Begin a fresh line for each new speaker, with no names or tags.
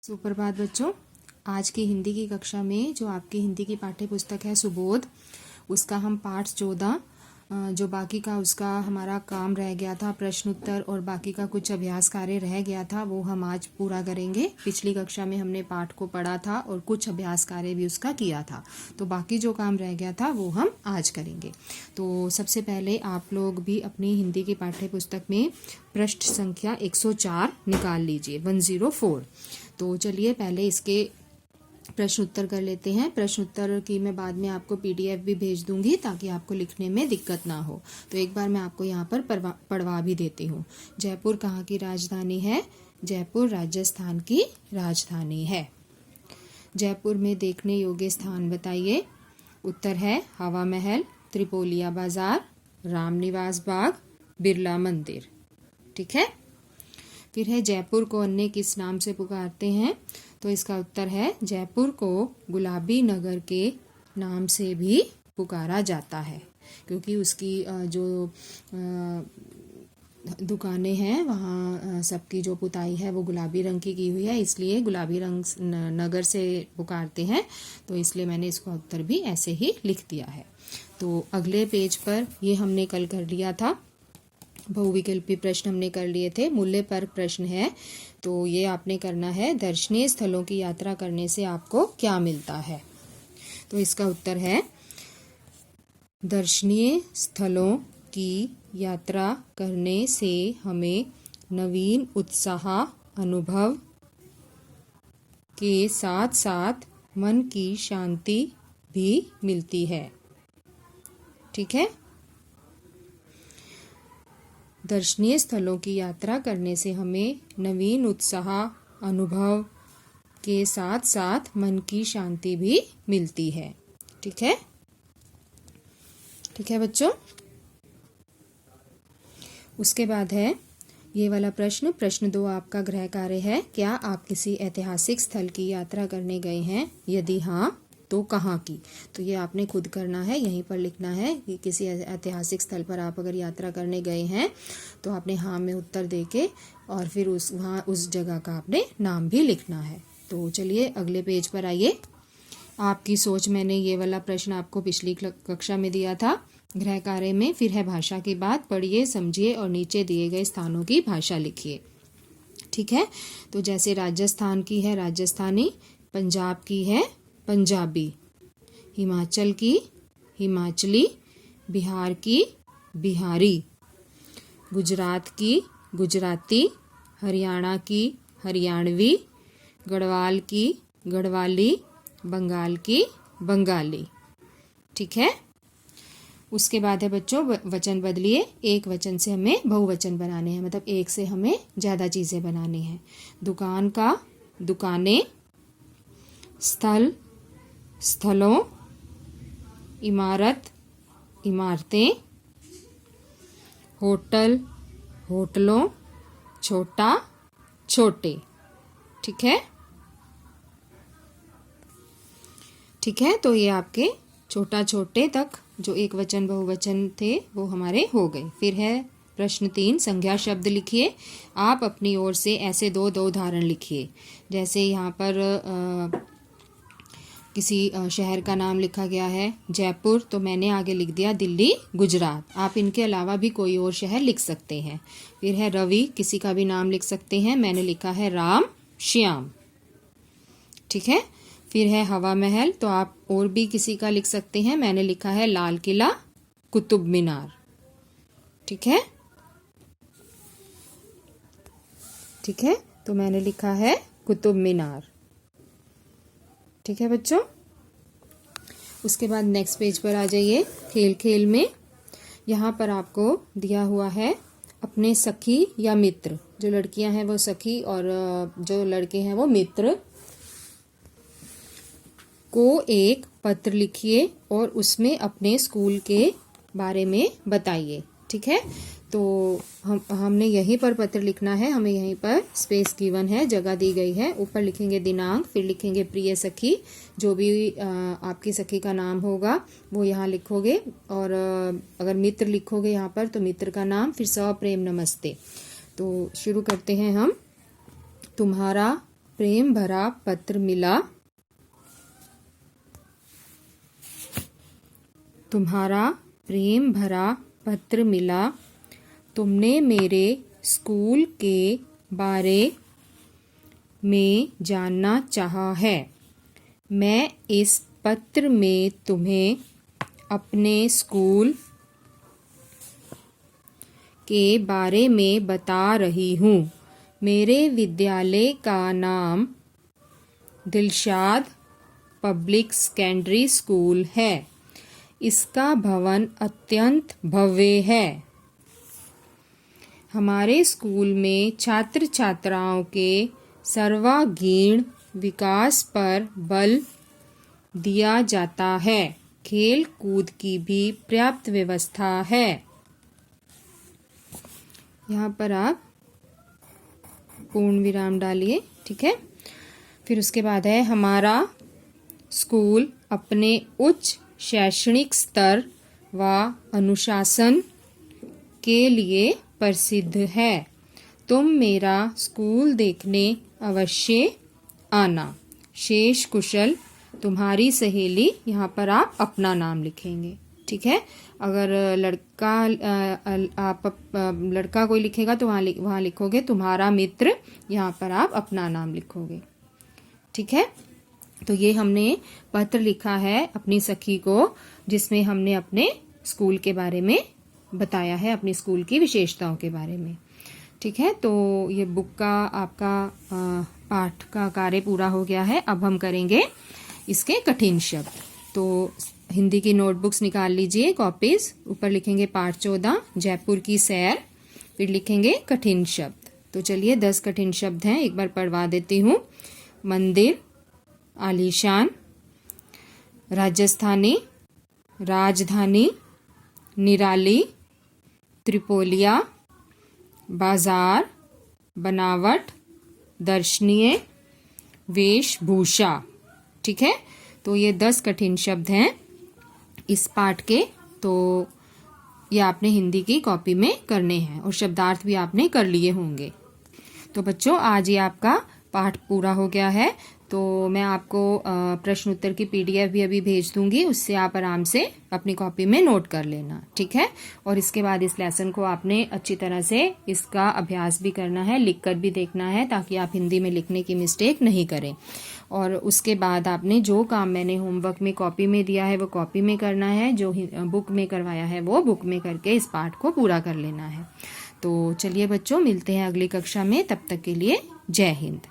सुप्रभात बच्चों। आज की हिंदी की कक्षा में जो आपकी हिंदी की पाठ्य पुस्तक है सुबोध, उसका हम पाठ 14 जो बाकी का उसका हमारा काम रह गया था, प्रश्न उत्तर और बाकी का कुछ अभ्यास कार्य रह गया था, वो हम आज पूरा करेंगे। पिछली कक्षा में हमने पाठ को पढ़ा था और कुछ अभ्यास कार्य भी उसका किया था, तो बाकी जो काम रह गया था वो हम आज करेंगे। तो सबसे पहले आप लोग भी अपनी हिंदी की पाठ्य पुस्तक में पृष्ठ संख्या 104 निकाल लीजिए, 104। तो चलिए पहले इसके प्रश्न उत्तर कर लेते हैं। प्रश्न उत्तर की मैं बाद में आपको पीडीएफ भी भेज दूंगी ताकि आपको लिखने में दिक्कत ना हो। तो एक बार मैं आपको यहाँ पर पढ़वा भी देती हूँ। जयपुर कहाँ की राजधानी है? जयपुर राजस्थान की राजधानी है। जयपुर में देखने योग्य स्थान बताइए। उत्तर है हवा महल, त्रिपोलिया बाजार, रामनिवास बाग, बिरला मंदिर। ठीक है। फिर है जयपुर को अन्य किस नाम से पुकारते हैं? तो इसका उत्तर है जयपुर को गुलाबी नगर के नाम से भी पुकारा जाता है, क्योंकि उसकी जो दुकानें हैं वहाँ सबकी जो पुताई है वो गुलाबी रंग की हुई है, इसलिए गुलाबी रंग नगर से पुकारते हैं। तो इसलिए मैंने इसका उत्तर भी ऐसे ही लिख दिया है। तो अगले पेज पर ये हमने कल कर लिया था, बहुविकल्पी प्रश्न हमने कर लिए थे। मूल्य पर प्रश्न है, तो ये आपने करना है दर्शनीय स्थलों की यात्रा करने से आपको क्या मिलता है? तो इसका उत्तर है दर्शनीय स्थलों की यात्रा करने से हमें नवीन उत्साह, अनुभव के साथ साथ मन की शांति भी मिलती है। ठीक है। दर्शनीय स्थलों की यात्रा करने से हमें नवीन उत्साह, अनुभव के साथ साथ मन की शांति भी मिलती है। ठीक है। ठीक है बच्चों। उसके बाद है ये वाला प्रश्न, प्रश्न 2 आपका गृह कार्य है। क्या आप किसी ऐतिहासिक स्थल की यात्रा करने गए हैं? यदि हाँ तो कहाँ की? तो ये आपने खुद करना है, यहीं पर लिखना है कि किसी ऐतिहासिक स्थल पर आप अगर यात्रा करने गए हैं तो आपने हाँ में उत्तर देके और फिर उस जगह का आपने नाम भी लिखना है। तो चलिए अगले पेज पर आइए। आपकी सोच, मैंने ये वाला प्रश्न आपको पिछली कक्षा में दिया था गृह कार्य में। फिर है भाषा की बात, पढ़िए, समझिए और नीचे दिए गए स्थानों की भाषा लिखिए। ठीक है। तो जैसे राजस्थान की है राजस्थानी, पंजाब की है पंजाबी, हिमाचल की हिमाचली, बिहार की बिहारी, गुजरात की गुजराती, हरियाणा की हरियाणवी, गढ़वाल की गढ़वाली, बंगाल की बंगाली। ठीक है। उसके बाद है बच्चों वचन बदलिए। एक वचन से हमें बहुवचन बनाने हैं, मतलब एक से हमें ज़्यादा चीज़ें बनानी हैं। दुकान का दुकानें, स्थल स्थलों, इमारत इमारतें, होटल होटलों, छोटा छोटे। ठीक है। ठीक है। तो ये आपके छोटा छोटे तक जो एक वचन बहुवचन थे वो हमारे हो गए। फिर है प्रश्न 3, संज्ञा शब्द लिखिए। आप अपनी ओर से ऐसे दो उदाहरण लिखिए। जैसे यहाँ पर किसी शहर का नाम लिखा गया है जयपुर, तो मैंने आगे लिख दिया दिल्ली, गुजरात। आप इनके अलावा भी कोई और शहर लिख सकते हैं। फिर है रवि, किसी का भी नाम लिख सकते हैं, मैंने लिखा है राम श्याम। ठीक है। फिर है हवा महल, तो आप और भी किसी का लिख सकते हैं, मैंने लिखा है लाल किला, कुतुब मीनार। ठीक है। ठीक है। तो मैंने लिखा है कुतुब मीनार। ठीक है बच्चों। उसके बाद नेक्स्ट पेज पर आ जाइए। खेल खेल में यहाँ पर आपको दिया हुआ है अपने सखी या मित्र, जो लड़कियां हैं वो सखी और जो लड़के हैं वो मित्र, को एक पत्र लिखिए और उसमें अपने स्कूल के बारे में बताइए। ठीक है। तो हमने यहीं पर पत्र लिखना है, हमें यहीं पर स्पेस गिवन है, जगह दी गई है। ऊपर लिखेंगे दिनांक, फिर लिखेंगे प्रिय सखी, जो भी आपकी सखी का नाम होगा वो यहाँ लिखोगे। और अगर मित्र लिखोगे यहाँ पर तो मित्र का नाम, फिर सप्रेम नमस्ते। तो शुरू करते हैं हम। तुम्हारा प्रेम भरा पत्र मिला, तुम्हारा प्रेम भरा पत्र मिला, तुमने मेरे स्कूल के बारे में जानना चाहा है। मैं इस पत्र में तुम्हें अपने स्कूल के बारे में बता रही हूँ। मेरे विद्यालय का नाम दिलशाद पब्लिक सेकेंडरी स्कूल है। इसका भवन अत्यंत भव्य है। हमारे स्कूल में छात्र छात्राओं के सर्वांगीण विकास पर बल दिया जाता है। खेल कूद की भी पर्याप्त व्यवस्था है। यहाँ पर आप पूर्ण विराम डालिए, ठीक है। फिर उसके बाद है हमारा स्कूल अपने उच्च शैक्षणिक स्तर व अनुशासन के लिए प्रसिद्ध है। तुम मेरा स्कूल देखने अवश्य आना। शेष कुशल तुम्हारी सहेली। यहाँ पर आप अपना नाम लिखेंगे, ठीक है। अगर लड़का कोई लिखेगा तो वहाँ लिखोगे तुम्हारा मित्र, यहाँ पर आप अपना नाम लिखोगे, ठीक है। तो ये हमने पत्र लिखा है अपनी सखी को, जिसमें हमने अपने स्कूल के बारे में बताया है, अपनी स्कूल की विशेषताओं के बारे में, ठीक है। तो ये बुक का आपका पाठ का कार्य पूरा हो गया है। अब हम करेंगे इसके कठिन शब्द। तो हिंदी की नोटबुक्स निकाल लीजिए, कॉपीज। ऊपर लिखेंगे पाठ 14 जयपुर की सैर, फिर लिखेंगे कठिन शब्द। तो चलिए 10 कठिन शब्द हैं, एक बार पढ़वा देती हूँ। मंदिर, आलीशान, राजस्थानी, राजधानी, निराली, त्रिपोलिया, बाजार, बनावट, दर्शनीय, वेशभूषा, ठीक है। तो ये 10 कठिन शब्द हैं इस पाठ के। तो ये आपने हिंदी की कॉपी में करने हैं और शब्दार्थ भी आपने कर लिए होंगे। तो बच्चों आज ये आपका पाठ पूरा हो गया है। तो मैं आपको प्रश्न उत्तर की PDF भी अभी भेज दूंगी, उससे आप आराम से अपनी कॉपी में नोट कर लेना, ठीक है। और इसके बाद इस लेसन को आपने अच्छी तरह से इसका अभ्यास भी करना है, लिख कर भी देखना है, ताकि आप हिंदी में लिखने की मिस्टेक नहीं करें। और उसके बाद आपने जो काम मैंने होमवर्क में कॉपी में दिया है वो कॉपी में करना है, जो बुक में करवाया है वो बुक में करके इस पाठ को पूरा कर लेना है। तो चलिए बच्चों, मिलते हैं अगली कक्षा में। तब तक के लिए जय हिंद।